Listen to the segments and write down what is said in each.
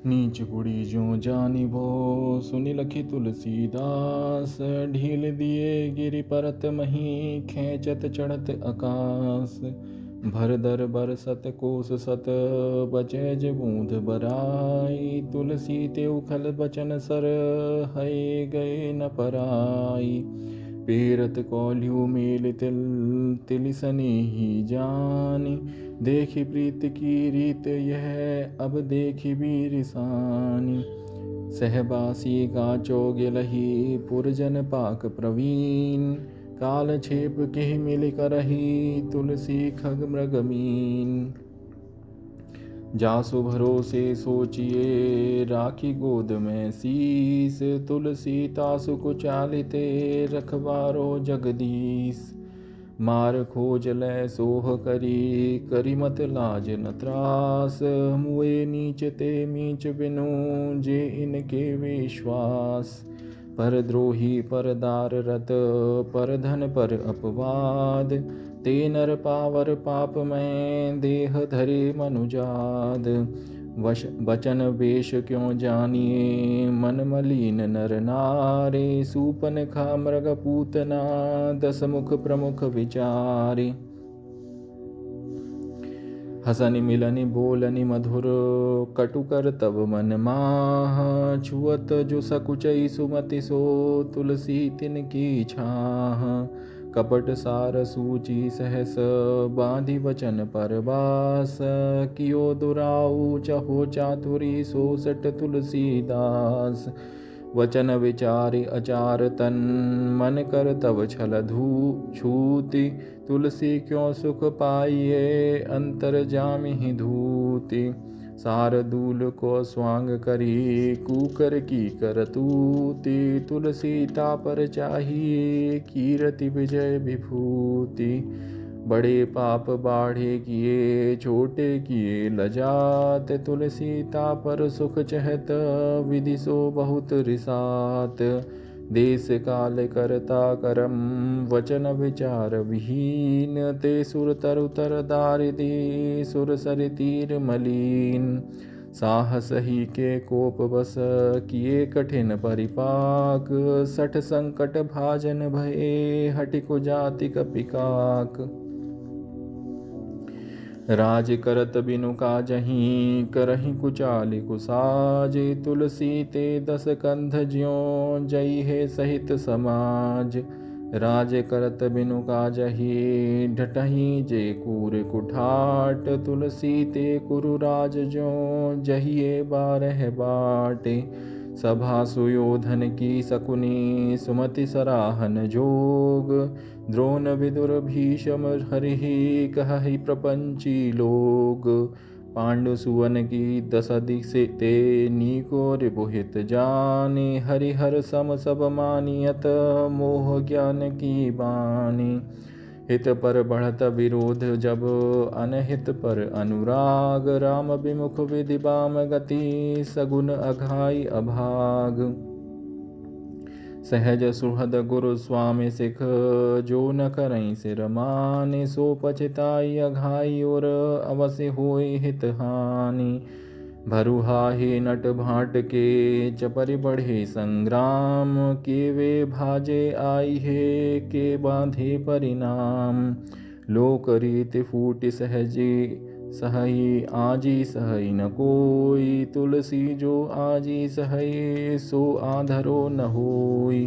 नीच कुड़ी जो जानिबो सुनि लखी तुलसीदास। ढील दिए गिरि परत मही खेचत चढ़त आकाश। भर दर बरसत कोस सत बचे जे बूंद बराई। तुलसी ते उखल बचन सर हये गए न पराई। पेरत कौल्यू मेल तिल तिलिसनी ही जानी। देखी प्रीत की रीत यह अब देखी वीर सानी। सहबासी का चोगिलही पुरजन पाक प्रवीण। काल छेप के मिल करही तुलसी खग मृगमीन। जासु भरोसे सोचिए राखी गोद में शीस। तुलसी तासु कुचालिते रखवारो जगदीश। मार खोज लै सोह करी मत लाज न त्रास। मुए नीच ते मीच बिनु जे इनके विश्वास। पर द्रोही पर दार रत पर धन पर अपवाद। ते नर पावर पाप में देह धरे मनुजाद। वचन वेश क्यों जानिए मन मलिन नर नारे। सूपन खा मृग पूतना दस मुख प्रमुख विचारे। हसनि मिलनि बोलनि मधुर कटुकर तब मन माह। छुअत जो सकुचई सुमति सो तुलसी तिनकी छाह। कपट सार सूची सहस बांधि वचन परबास। कियो दुराऊ चहो चातुरी सोसठ तुलसीदास। वचन विचारि अचार तन मन कर तब छल छूति। तुलसी क्यों सुख पाइये अंतर जामिहि धूति। सारदूल को स्वांग करी कूकर की करतूति। तुलसी तापर चाहिए कीरति विजय विभूति। बड़े पाप बाढ़े किए छोटे किए लजात। तुलसी तापर सुख चहत विधि सो बहुत रिसात। देश काल करता करम वचन विचार विहीन। ते सुर तरु तर दारिदी सुर सरि तीर मलीन। साहस ही के कोप बस किए कठिन परिपाक। सठ संकट भाजन भये हटिकु जाति कपिकाक। राज करत बिनु काजहि करहि कुचालि कुसाज। तुलसी ते दस कंध ज्यों जई है सहित समाज। राज करत बिनु काजहि ढटहि जे कूर कुठाट। तुलसी ते कुरु राज ज्यों जहिए बारह बाटे। सभा सुयोधन की सकुनी सुमति सराहन जोग। द्रोण विदुर भीषम हरिहि कहहि प्रपंची लोग। पांडु सुवन की दस दिशे ते नीको रिपुहित जाने। हरिहर सम सब मानियत मोह ज्ञान की बानी। हित पर बढ़त विरोध जब अनहित पर अनुराग। राम विमुख विधि बाम गति सगुन अघाई अभाग। सहज सुहद गुरु स्वामी सिख जो न करई सिर माने। सो पछताई अघाई और अवश्य होय हित हानि। भरुहाहि नट भाट के चपरि बढ़े संग्राम। के वे भाजे आई है के बांधे परिणाम। लोक रीति फूटि सहजी सहई आजी सहई न कोई। तुलसी जो आजी सहई सो आधरो न होई।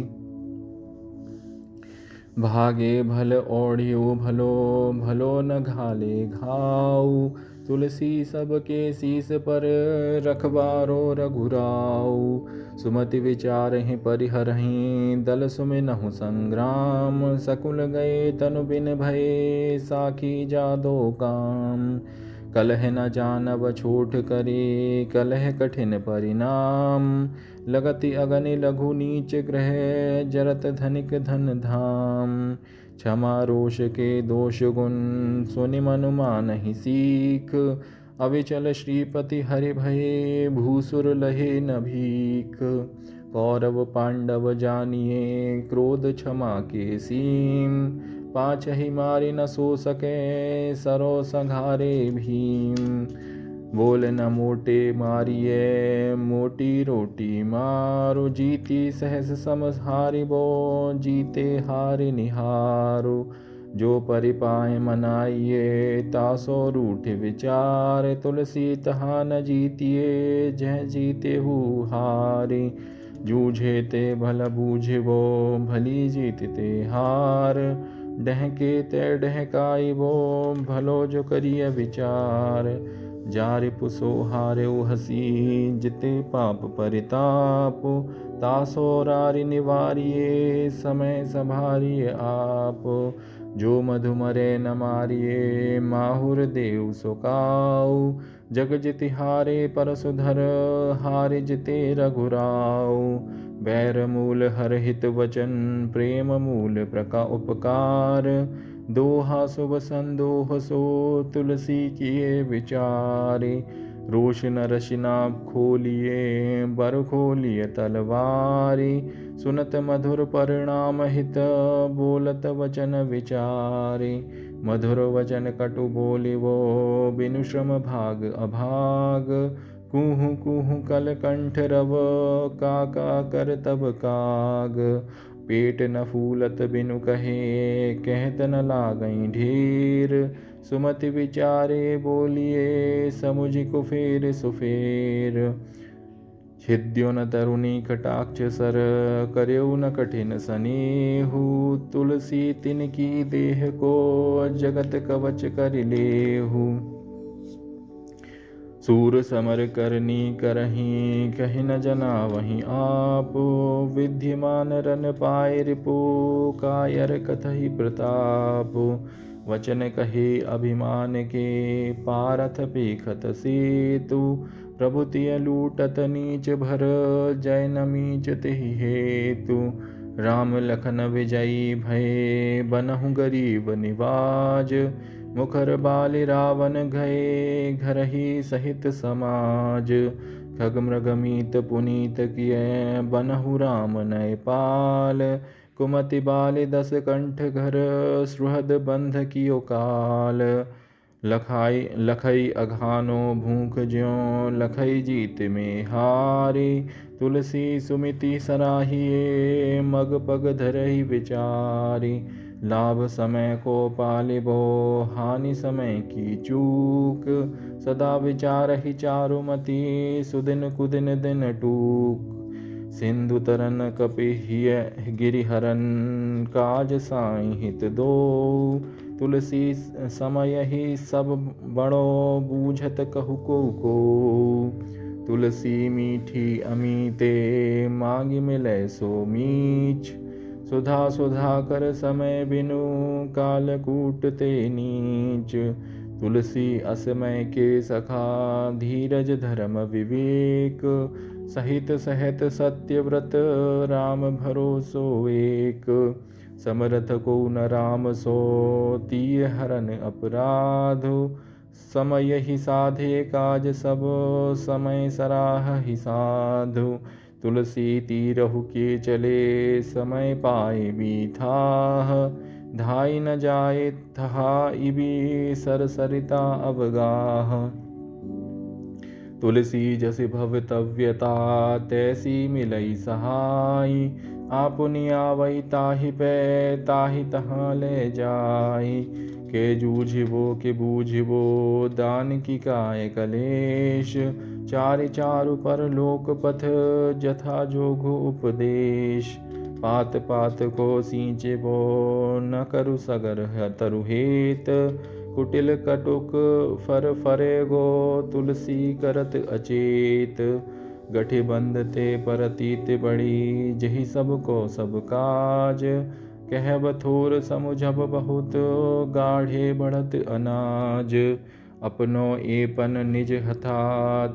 भागे भल ओढ़ियो भलो भलो न घाले घाऊ। तुलसी सबके शीस पर रखवारो रघुराऊ। सुमति विचारहि परिहरहि दल सुमिनहु संग्राम। सकुल गए तनु बिन भये साखी जादो काम। कलह न जानब छोट करे कलह कठिन परिणाम। लगति अगनि लघु नीच ग्रह जरत धनिक धन धाम। क्षमा रोष के दोष गुण सुनि मनु मानहि सीख। अविचल श्रीपति हरि भये भूसुर लहे न भीख। कौरव पांडव जानिए क्रोध क्षमा के सीम। पाछहि मारि न सो सके सरो संघारे भीम। बोल न मोटे मारिए मोटी रोटी मारो, जीती सहस सम हारिबो जीते हारि निहारो। जो परिपाय मनाइए तासो रूठ विचार, तुलसी तहा न जीतिए जह जीते हु हारे। जूझे ते भल बूझबो भली जीत ते हार, डहके ते डहकाइबो भलो जो करिय विचार। जार पुसो हारे हसी जिते पाप परिताप, तासो रारि निवारिये समय संभारिये आप। जो मधु मरे न मारिये माहुर देव सुकाऊ, जग जिति हारे परसुधर हारे जिते रघुराऊ। बैर मूल हर हित वचन प्रेम मूल प्रका उपकार, दोहा शुभ संदोह सो तुलसी किए विचारे। रोष न रशिना खोलिए बर खोलिए तलवारी, सुनत मधुर परिणाम हित बोलत वचन विचारे। मधुर वचन कटु बोलिबो बिनु श्रम भाग अभाग, कुहु कुहु कल कंठ रव काका कर तब काग। पेट न फूलत बिनु कहे कहत न लागई ढेर, सुमति विचारे बोलिए समुझ कुफेर सुफेर। छिद्यो न तरुणी कटाक्ष सर कर्यो न कठिन सनेहु, तुलसी तिनकी देह को जगत कवच कर लेहु। सूर समर करनी करही कहि न जना वहीं आप, विद्यमान रन पाए रिपु कायर कथहि प्रताप। वचन कहे अभिमान के पारथ पेखत सेतु, प्रभुतिय लूटत नीच भर जय न मीच तेहि हेतु। राम लखन विजयी भये बनहु गरीब निवाज, मुखर बाल रावण गए घर ही सहित समाज। खग मृग मीत पुनीत किए बनहु राम नय पाल, कुमति बाल दस कंठ घर सुहृद बंध कियो काल। लखई अघानो भूख ज्यों लखई जीत में हारे, तुलसी सुमिति सराहिए मग पग धरहि विचारे। लाभ समय को पालिबो हानि समय की चूक, सदा विचारहि चारुमति सुदिन कुदिन दिन टूक। सिंधु तरन कपिहिय गिरिहरन काज साई हित दो, तुलसी समय ही सब बड़ो बूझत कहु को। तुलसी मीठी अमीते मांगी मिलै सो मीच, सुधा सुधा कर समय बिनु कालकूट ते नीच। तुलसी असमय के सखा धीरज धर्म विवेक, सहित सहत सत्य व्रत राम भरोसो एक। समरथ को न राम सो तीय हरन अपराध, समय ही साधे काज सब समय सराह ही साधु। तुलसी तीरहु के चले समय पाए बीथाह, धाई न जाए तहा इबी सरसरिता अवगाह। तुलसी जस भवतव्यता तैसी मिलई सहाई, आपुनि आवै ताहि पै ताहि तहाँ ले जाई। के जूझिबो के बूझिबो दान की काय कलेश, चारि चारु पर लोक पथ जथा जोगु उपदेश। पात पात को सींचबो न करु सगर तरु हेत, कुटिल कटुक फर फरे गो तुलसी करत अचेत। गठि बंधते परतीत बड़ी जहि सब को सब काज, कहब थोर समुझब बहुत गाढ़े बढ़त अनाज। अपनो एपन निज हथा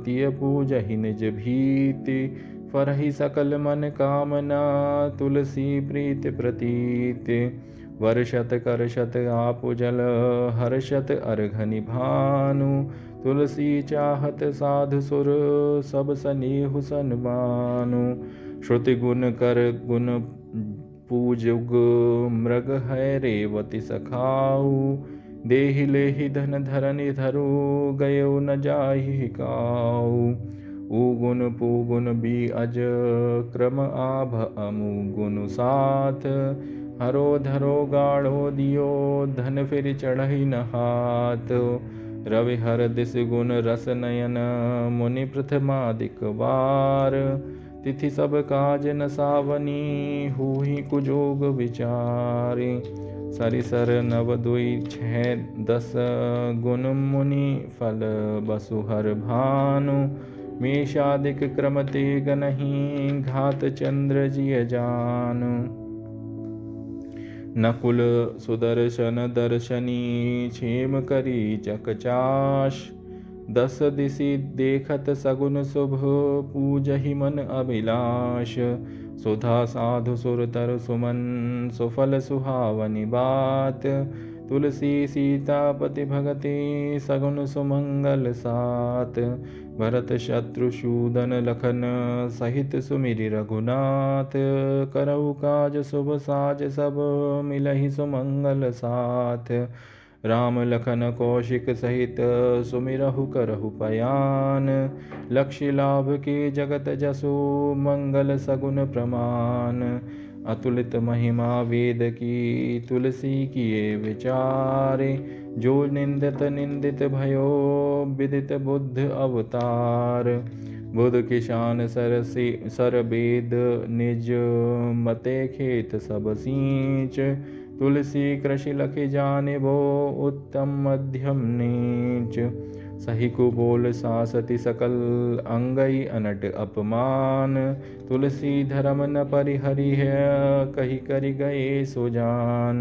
तिय पूजहि निज भीति, फरहि सकल मन कामना तुलसी प्रीत प्रतीत। वर्षत करषत आपु जल हर्षत अर्घ निभानु, तुलसी चाहत साधु सुर सब सनेहु सन्मानु। श्रुति गुण कर गुण पूजुग मृग है रेवती सखाऊ, देहि लेहि धन धरनि धरु गयो न जाहि काऊ। उगुन पुगुन बी अज क्रम आभ अमुगुन साथ हरो धरो गाढ़ो दियो धन फिर चढ़ई न हाथ। रवि हर दिस गुण रस नयन मुनि प्रथमादिक बार तिथि सब काज न सावनी हुई कुजोग विचारे। सरिसर नव दुई छह दस गुण मुनि फल बसुहर भानु मेषादिक क्रम तेग नहीं घात चंद्र जिय जानु। नकुल सुदर्शन दर्शनी क्षेम करी चकचाश दस दिशि देखत सगुन शुभ पूजहि मन अभिलाष। सुधा साधु सुरतर सुमन सुफल सुहावनी बात तुलसी सीतापति भगति सगुन सुमंगल सात। भरत शत्रुसूदन लखन सहित सुमिरि रघुनाथ करहु काज शुभ साज सब मिलहि सुमंगल साथ। राम लखन कौशिक सहित सुमिरहु करहु पयान लक्ष्य लाभ के जगत जसु मंगल सगुन प्रमाण। अतुलित महिमा वेद की तुलसी किए विचारे जो निंदित निंदित भयो विदित बुद्ध अवतार। बुध किसान सर वेद निज मते खेत सब सींच तुलसी कृषि लख जाने वो उत्तम मध्यम नीच। सही को बोल सासति सकल अंगई अनट अपमान तुलसी धर्म न परिहरि है कही करि गए सुजान।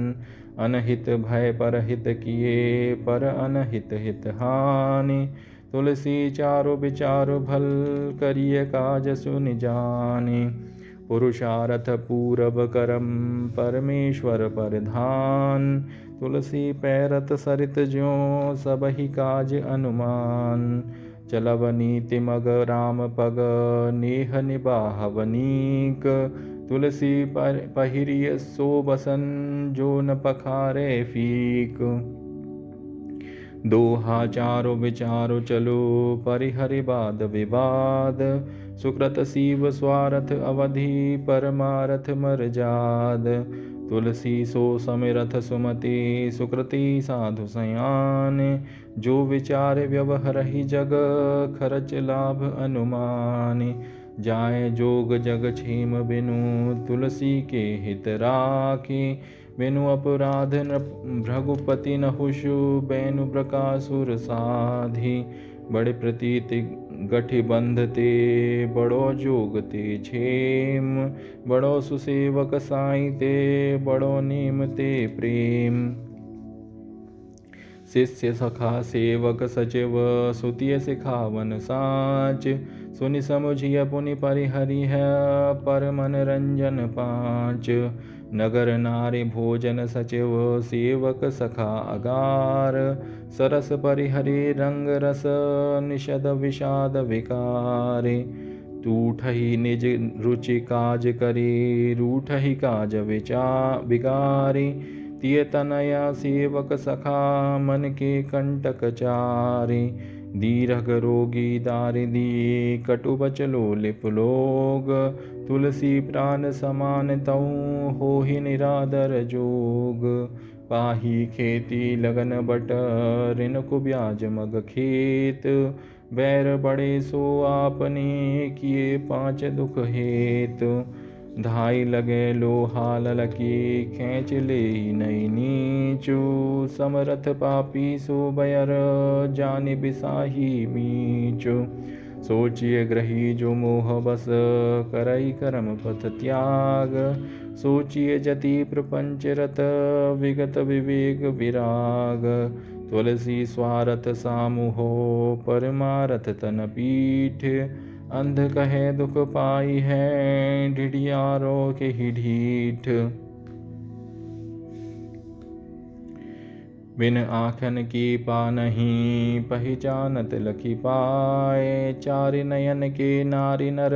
अनहित भय परहित किए पर अनहित हित हानि तुलसी चारु विचारु भल करिय काज सुनि जानि। पुरुषारथ पूरब करम परमेश्वर परधान तुलसी पैरत सरित ज्यों सबहि काज अनुमान। चलब नीति मग राम पग नेह निबाहवनीक तुलसी पहिरिय सो बसन जो न पखारे फीक। दोहा चारो विचारो चलो परिहरि बाद विवाद सुकृत शिव स्वार्थ अवधि परमारथ मर जाद। तुलसी सो समिरथ सुमति सुकृति साधु सयान जो विचार व्यवहरहि जग खरच लाभ अनुमान। जाय जोग जग क्षेम बिनु तुलसी के हित राखी बिनु अपराध भृगुपति नहुषु बैनु प्रकासुर साधी। बड़े प्रतीत गठि बंध ते बड़ो जोग ते क्षेम बड़ो सुसेवक साई ते बड़ो नेम ते प्रेम। शिष्य सखा सेवक सचिव सुतिय सिखावन साच सुनि समुझिय पुनि परिहरि है पर मनरंजन पाँच। नगर नारी भोजन सचिव सेवक सखा अगार सरस परिहरि रंग रस निषद विषाद विकारे। टूटहि निज रुचि काज करी रूठहि काज विकारी तिय तनया सेवक सखा मन के कंटक चारी। दीर्घ रोगी दारिदी कटु बचलो लिप लोग तुलसी प्राण समान तऊ होहि निरादर जोग। पाही खेती लगन बट ऋण को ब्याज मग खेत बैर बड़े सो आपने किए पाँच दुख हेत। धाई लगे लोहा ललकी खींच ले नई नीचू समरथ पापी सो बयर जाने बिसाही मीचू। सोचिए ग्रही जो मोह बस करई कर्म पथ त्याग सोचिए जति प्रपंच रत विगत विवेक विराग। तुलसी स्वारथ सामुहो परमारथ तन पीठ अंध कहे दुख पाई है ढिढियारो के ही ढीठ। बिन आँखन की पा नहीं पहचानत लखी पाए चारि नयन के नारी नर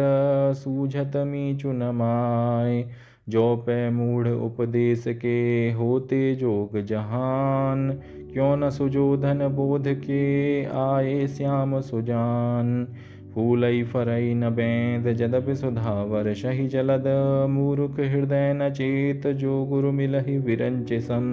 सूझत मीचु न माय। जो पै मूढ़ उपदेश के होते जोग जहान। क्यों न सुजोधन बोध के आए श्याम सुजान। फूलई फरई न बेंद जदपि सुधावर सही जलद। मूर्ख हृदय न चेत जो गुरु मिलहि विरंच सम।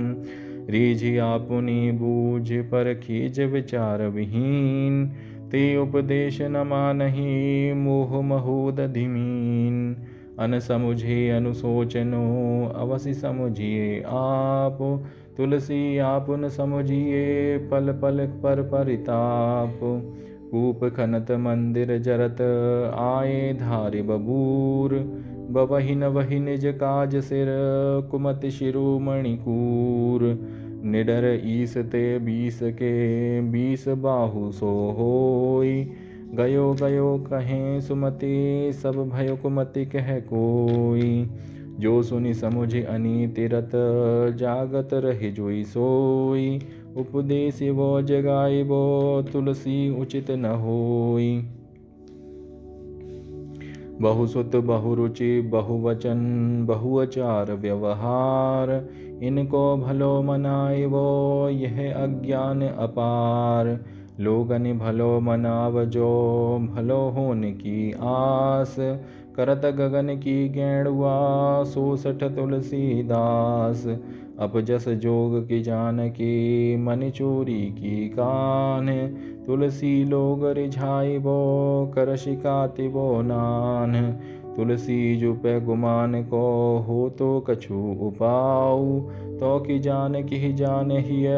रीझि आपुनि बूझ पर खीज विचार विहीन। ते उपदेश न मानहि मोह महोद धिमीन। अन समुझे अनुशोचनो अवसि समुझिए आप। तुलसी आपुन समुझिए पल पल पर परिताप। कूप खनत मंदिर जरत आए धारि बबूर। बवहि न वहि निज काज सिर कुमति शिरोमणि कूर। निडर ईस ते 20 के 20 बाहु सो होई। गयो गयो कहें सुमति सब भयो कुमति कह कोई। जो सुनि समुझि अनीति रत जागत रहि जोई सोई। उपदेश वो जगाई वो तुलसी उचित न होई। बहुसुत बहुरुचि बहुवचन बहुआचार व्यवहार। इनको भलो मनाए वो यह अज्ञान अपार। लोगनि भलो मनाव जो भलो होने की आस। करत गगन की गैणुआ 66 तुलसीदास। अपजस जोग की जानकी मन चोरी की कान। तुलसी लोग रिझाइबो कर शिकातिबो नान। तुलसी जुपे गुमान को हो तो कछु उपाऊ। तो कि जानकी जानहिय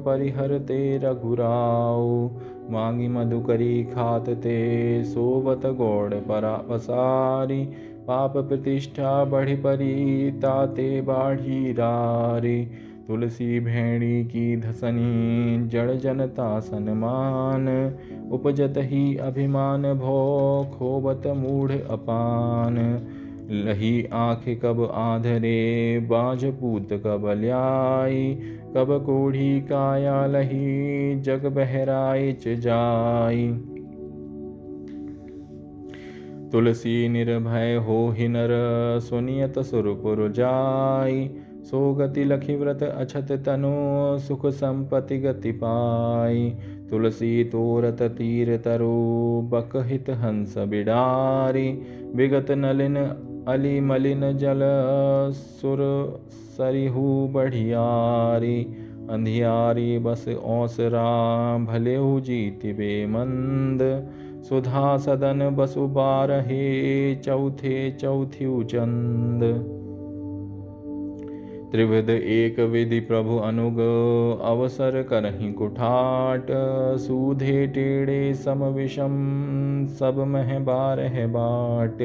परिहर ते रघुराऊ। मांगी मधु करी खात ते सोवत गौड़ परा पसारी। पाप प्रतिष्ठा बढ़ी परी ताते बाढ़ी रारी। तुलसी भेड़ी की धसनी जड़ जनता सन्मान। उपजत ही अभिमान भो खोबत मूढ़ अपान। लही आँख कब आधरे बाझ पूत कब ल्याई। कब कोढ़ी काया लही जग बहराइच जाई। तुलसी निर्भय होहि नर सुनियत सुरपुर जाई। सो गति लखि व्रत अछत तनु सुख संपत्ति गति पाई। तुलसी तोरत तीर तरु बकहित हंस बिडारी। विगत नलिन अली मलिन जल सुर सरिहु बढ़ियारी। अंधियारी बस औसरा भलेहु जीतिबे मंद। सुधा सदन बसु बारहे चौथे चौथ्यु चंद। त्रिविध एक विधि प्रभु अनुग अवसर करहि कुठाट। सूधे टेढ़े सम विषम सब मह बारह बाट।